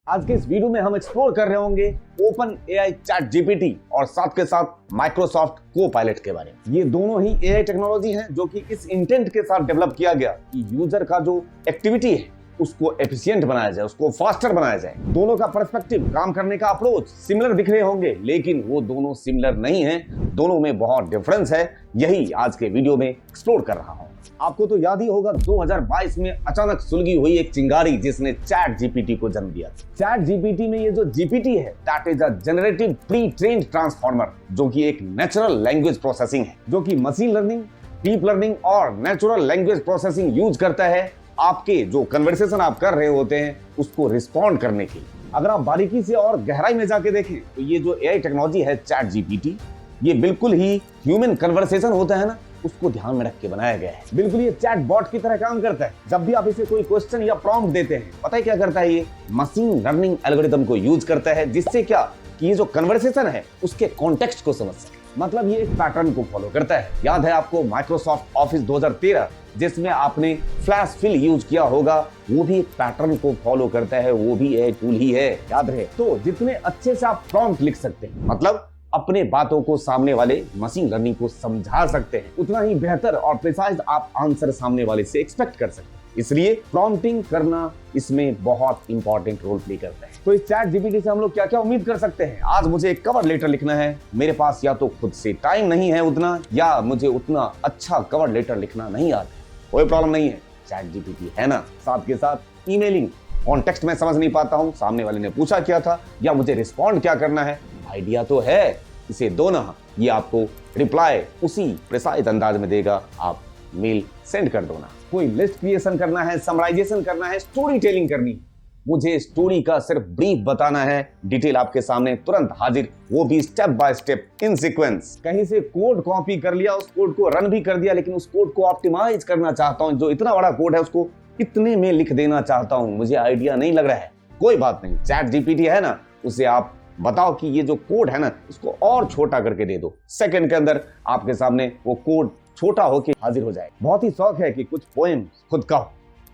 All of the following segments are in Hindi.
आज के इस वीडियो में हम एक्सप्लोर कर रहे होंगे ओपन एआई चैट जीपीटी और साथ के साथ माइक्रोसॉफ्ट को-पायलट के बारे में। ये दोनों ही एआई टेक्नोलॉजी हैं जो कि इस इंटेंट के साथ डेवलप किया गया कि यूजर का जो एक्टिविटी है उसको एफिशिएंट बनाया जाए, उसको फास्टर बनाया जाए। दोनों का पर्सपेक्टिव, काम करने का अप्रोच सिमिलर दिख रहे होंगे, लेकिन वो दोनों सिमिलर नहीं हैं। दोनों में बहुत डिफरेंस है। यही आज के वीडियो में एक्सप्लोर कर रहा हूं। आपको तो याद ही होगा 2022 में अचानक सुलगी हुई एक चिंगारी जिसने चैट जीपीटी को जन्म दिया। चैट जीपीटी में ये जो जीपीटी है that is a generative pre trained transformer, जो कि एक नेचुरल लैंग्वेज प्रोसेसिंग है, जो कि मशीन लर्निंग, डीप लर्निंग और नेचुरल लैंग्वेज प्रोसेसिंग यूज करता है आपके जो कन्वर्सेशन आप कर रहे होते हैं उसको रिस्पॉन्ड करने के लिए। अगर आप बारीकी से और गहराई में जाके देखें तो ये जो एआई टेक्नोलॉजी है चैट जीपीटी, ये बिल्कुल ही ह्यूमन कन्वर्सेशन होता है ना, उसको ध्यान में रख के बनाया गया है। बिल्कुल ये चैट बॉट की तरह काम करता है। जब भी आप इसे कोई क्वेश्चन या प्रॉम्प्ट देते हैं, पता है क्या करता है? ये मशीन लर्निंग एल्गोरिथम को यूज करता है, जिससे क्या कि ये जो कन्वर्सेशन है उसके कॉन्टेक्स्ट को समझ सके। मतलब ये एक पैटर्न को फॉलो करता है। याद है आपको माइक्रोसॉफ्ट ऑफिस 2013 जिसमें आपने फ्लैश फिल यूज किया होगा, वो भी एक पैटर्न को फॉलो करता है, वो भी एआई टूल ही है, याद रहे। तो जितने अच्छे से आप प्रॉम्प्ट लिख सकते हैं, मतलब अपने बातों को सामने वाले मशीन लर्निंग को समझा सकते हैं, उतना ही बेहतर और प्रिसाइज आप आंसर सामने वाले से एक्सपेक्ट कर सकते हैं। इसलिए प्रॉम्प्टिंग करना इसमें बहुत इंपॉर्टेंट रोल प्ले करता है। तो इस चैट जीपीटी से हम लोग क्या क्या उम्मीद कर सकते हैं? आज मुझे एक कवर लेटर लिखना है, मेरे पास या तो खुद से टाइम नहीं है उतना, या मुझे उतना अच्छा कवर लेटर लिखना नहीं आता। कोई प्रॉब्लम नहीं है, चैट जीपीटी है ना। साथ के साथ ईमेलिंग, कॉन्टेक्स्ट में समझ नहीं पाता हूं, सामने वाले ने पूछा क्या था या मुझे रिस्पॉन्ड क्या करना है, आइडिया तो है, इसे दो ना, ये आपको रिप्लाई उसी प्रिसाइज अंदाज में देगा, आप मेल सेंड कर दो ना। कोई लिस्ट क्रिएशन करना है, समराइजेशन करना है, स्टोरी टेलिंग करनी है, मुझे स्टोरी का सिर्फ ब्रीफ बताना है, डिटेल आपके सामने तुरंत हाजिर, वो भी step by step in sequence. कहीं से कोड कॉपी कर लिया, उस कोड को रन भी कर दिया, लेकिन उस कोड को ऑप्टिमाइज करना चाहता हूं, जो इतना बड़ा कोड है उसको इतने में लिख देना चाहता हूं, मुझे आइडिया नहीं लग रहा है। कोई बात नहीं, चैट जीपीटी है ना, उसे आप बताओ कि ये जो कोड है ना इसको और छोटा करके दे दो, सेकंड के अंदर आपके सामने वो कोड छोटा होके हाजिर हो जाए। बहुत ही शौक है कि कुछ पोएम खुद का,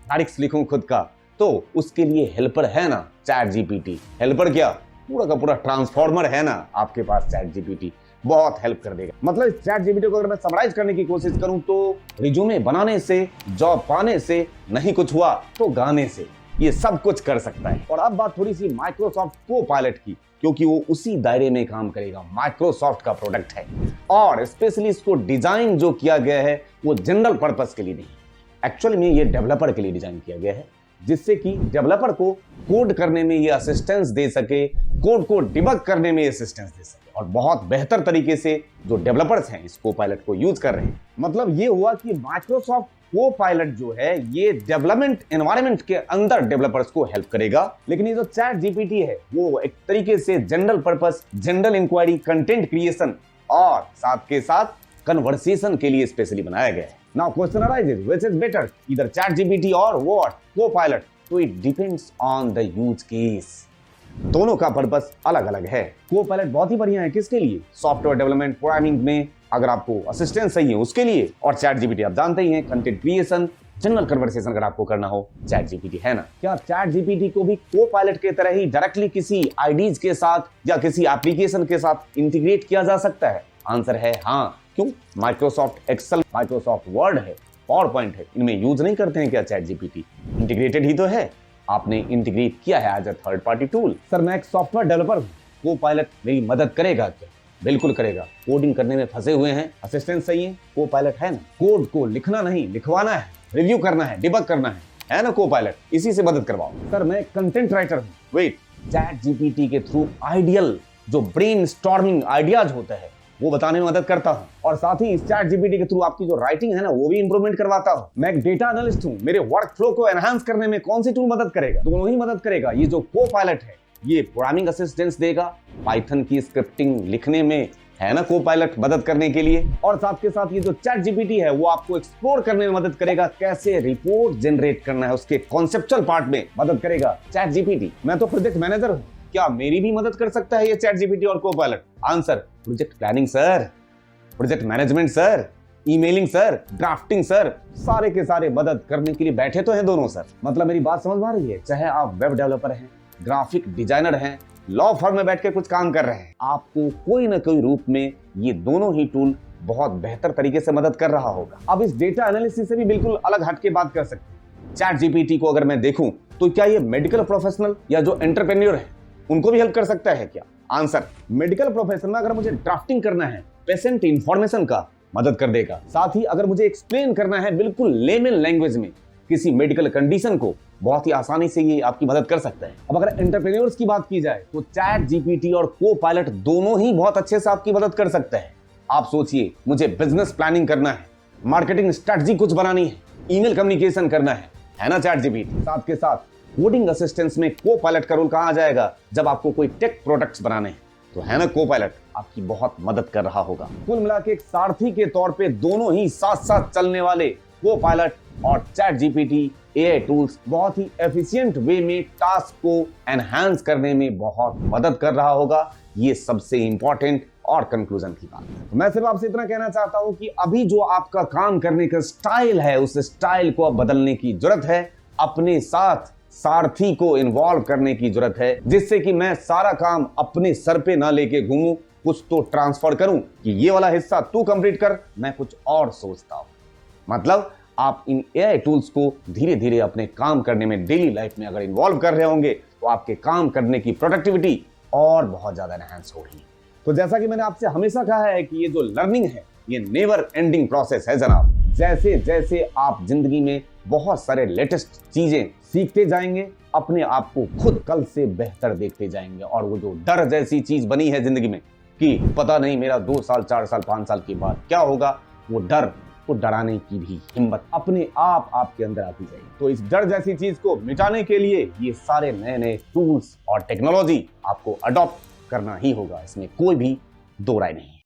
लिरिक्स लिखूं खुद का, तो उसके लिए हेल्पर है ना चैट जीपीटी। हेल्पर क्या, पूरा का पूरा ट्रांसफॉर्मर है ना आपके पास चैट जीपीटी, बहुत हेल्प कर देगा। मतलब इस चैट जीपीटी को अगर मैं समराइज करने की कोशिश करूं तो रिज्यूमे बनाने से, जॉब पाने से, नहीं कुछ हुआ तो गाने से, ये सब कुछ कर सकता है। और अब बात थोड़ी सी माइक्रोसॉफ्ट को-पायलट की, क्योंकि वो उसी दायरे में काम करेगा, माइक्रोसॉफ्ट का प्रोडक्ट है और स्पेशली इसको डिजाइन जो किया गया है वो जनरल पर्पस के लिए नहीं, एक्चुअली में ये डेवलपर के लिए डिजाइन किया गया है, जिससे कि डेवलपर को कोड करने में ये असिस्टेंस दे सके, कोड को डिबग करने में असिस्टेंस दे सके, और बहुत बेहतर तरीके से जो डेवलपर्स हैं इस को-पायलट को यूज कर रहे हैं। मतलब ये हुआ कि माइक्रोसॉफ्ट को-पायलट जो है ये डेवलपमेंट एनवायरनमेंट के अंदर डेवलपर्स को हेल्प करेगा, लेकिन ये जो चैट जीपीटी है वो एक तरीके से general purpose, general inquiry, content creation और साथ के साथ कन्वर्सेशन के लिए स्पेशली बनाया गया है। Now question arises, which is better, either chat GPT और व्हाट को-पायलट? तो it depends on the use case. दोनों का पर्पस अलग अलग है। को-पायलट बहुत ही बढ़िया है किसके लिए? सॉफ्टवेयर डेवलपमेंट, प्रोग्रामिंग में अगर आपको असिस्टेंस चाहिए उसके लिए, और चैट जीपीटी आप जानते ही हैं कंटेंट क्रिएशन, जनरल कन्वर्सेशन अगर आपको करना हो, चैट जीपीटी है ना। क्या चैट जीपीटी को भी को-पायलट के तरह ही डायरेक्टली किसी आईडीज के साथ या किसी एप्लीकेशन के साथ इंटीग्रेट किया जा सकता है? आंसर है हाँ। क्यों? माइक्रोसॉफ्ट एक्सेल, माइक्रोसॉफ्ट वर्ड है, पावर पॉइंट है, इनमें यूज नहीं करते हैं क्या चैट जीपीटी? इंटीग्रेटेड ही तो है, आपने इंटीग्रेट किया है as a third party tool. Sir मैं एक सॉफ्टवेयर डेवलपर हूँ, को-पायलट मेरी मदद करेगा क्या? बिल्कुल करेगा। कोडिंग करने में फंसे हुए हैं, असिस्टेंस चाहिए, को-पायलट है ना। कोड को लिखना नहीं लिखवाना है, रिव्यू करना है, डिबग करना है ना को-पायलट, इसी से मदद करवाओ। सर मैं कंटेंट राइटर हूँ, वेट, चैट जीपीटी के थ्रू आइडियल जो ब्रेन स्टॉर्मिंग आइडियाज होता है वो बताने में मदद करता हूँ, और साथ ही इस चैट जीपीटी के थ्रू आपकी जो राइटिंग है ना वो भी इंप्रूवमेंट करवाता हूँ। मैं एक डेटा एनालिस्ट हूँ, मेरे वर्क फ्लो को एनहांस करने में कौन सी टूल मदद करेगा? दोनों ही मदद करेगा। ये जो को-पायलट है ये प्रोग्रामिंग असिस्टेंस देगा, पाइथन की स्क्रिप्टिंग लिखने में है ना को-पायलट मदद करने के लिए, और साथ के साथ ये जो चैट जीपीटी है वो आपको एक्सप्लोर करने में मदद करेगा, कैसे रिपोर्ट जनरेट करना है उसके कॉन्सेप्चुअल पार्ट में मदद करेगा चैट जीपीटी। मैं तो प्रोजेक्ट मैनेजर हूँ, क्या मेरी भी मदद कर सकता है ये चैट जीपीटी और Copilot? Answer project planning sir, project management sir, emailing sir, drafting sir, सारे के सारे मदद करने के लिए बैठे तो हैं दोनों सर। मतलब मेरी बात समझ में आ रही है? चाहे आप वेब डेवलपर हैं, ग्राफिक डिजाइनर हैं, लॉ फर्म में बैठ के कुछ काम कर रहे हैं, आपको कोई ना कोई रूप में ये दोनों ही टूल बहुत बेहतर तरीके से मदद कर रहा होगा। अब इस डेटा एनालिसिस से भी बिल्कुल अलग हटके बात कर सकते हैं। चैट जीपीटी को अगर मैं देखूं तो क्या ये मेडिकल प्रोफेशनल या जो एंटरप्रेन्योर है उनको भी हेल्प कर सकता है क्या? आंसर, मेडिकल प्रोफेशन में अगर मुझे ड्राफ्टिंग करना है पेशेंट इंफॉर्मेशन का, मदद कर देगा। साथ ही अगर मुझे एक्सप्लेन करना है बिल्कुल लेमन लैंग्वेज में किसी मेडिकल कंडीशन को, बहुत ही आसानी से ये आपकी मदद कर सकता है। अब अगर एंटरप्रेन्योर्स की बात की जाए तो चैट जीपीटी और को-पायलट दोनों ही बहुत अच्छे से आपकी मदद कर सकते हैं। आप सोचिए, मुझे बिजनेस प्लानिंग करना है, मार्केटिंग स्ट्रेटजी कुछ बनानी है, ईमेल कम्युनिकेशन करना है ना चैट जीपीटी। साथ के साथ कोडिंग असिस्टेंस में को-पायलट का रोल कहाँ आ जाएगा जब आपको कोई टेक प्रोडक्ट्स बनाने हैं, तो है ना को-पायलट आपकी बहुत मदद कर रहा होगा। कुल मिला के एक सारथी के तौर पे दोनों ही साथ साथ चलने वाले को-पायलट और चैट जीपीटी एआई टूल्स बहुत ही एफिशिएंट वे में टास्क को एनहांस करने में बहुत मदद कर रहा होगा। ये सबसे इंपॉर्टेंट और कंक्लूजन की बात है। तो मैं सिर्फ आपसे इतना कहना चाहता हूं कि अभी जो आपका काम करने का स्टाइल है, उस स्टाइल को अब बदलने की जरूरत है। अपने साथ सारथी को इन्वॉल्व करने की जरूरत है, जिससे कि मैं सारा काम अपने सर पे ना लेके घूमूं, कुछ तो ट्रांसफर करूं कि ये वाला हिस्सा तू कंप्लीट कर, मैं कुछ और सोचता हूं। मतलब आप इन एआई टूल्स को धीरे धीरे अपने काम करने में, डेली लाइफ में अगर इन्वॉल्व कर रहे होंगे तो आपके काम करने की प्रोडक्टिविटी और बहुत ज्यादा एनहांस होगी। तो जैसा कि मैंने आपसे हमेशा कहा है कि ये जो लर्निंग है ये नेवर एंडिंग प्रोसेस है जनाब। जैसे जैसे आप जिंदगी में बहुत सारे लेटेस्ट चीजें सीखते जाएंगे, अपने आप को खुद कल से बेहतर देखते जाएंगे। और वो जो डर जैसी चीज बनी है जिंदगी में कि पता नहीं मेरा 2 साल 4 साल 5 साल के बाद क्या होगा, वो डर को डराने की भी हिम्मत अपने आप आपके अंदर आती जाएगी। तो इस डर जैसी चीज को मिटाने के लिए ये सारे नए नए टूल्स और टेक्नोलॉजी आपको अडॉप्ट करना ही होगा, इसमें कोई भी दो राय नहीं।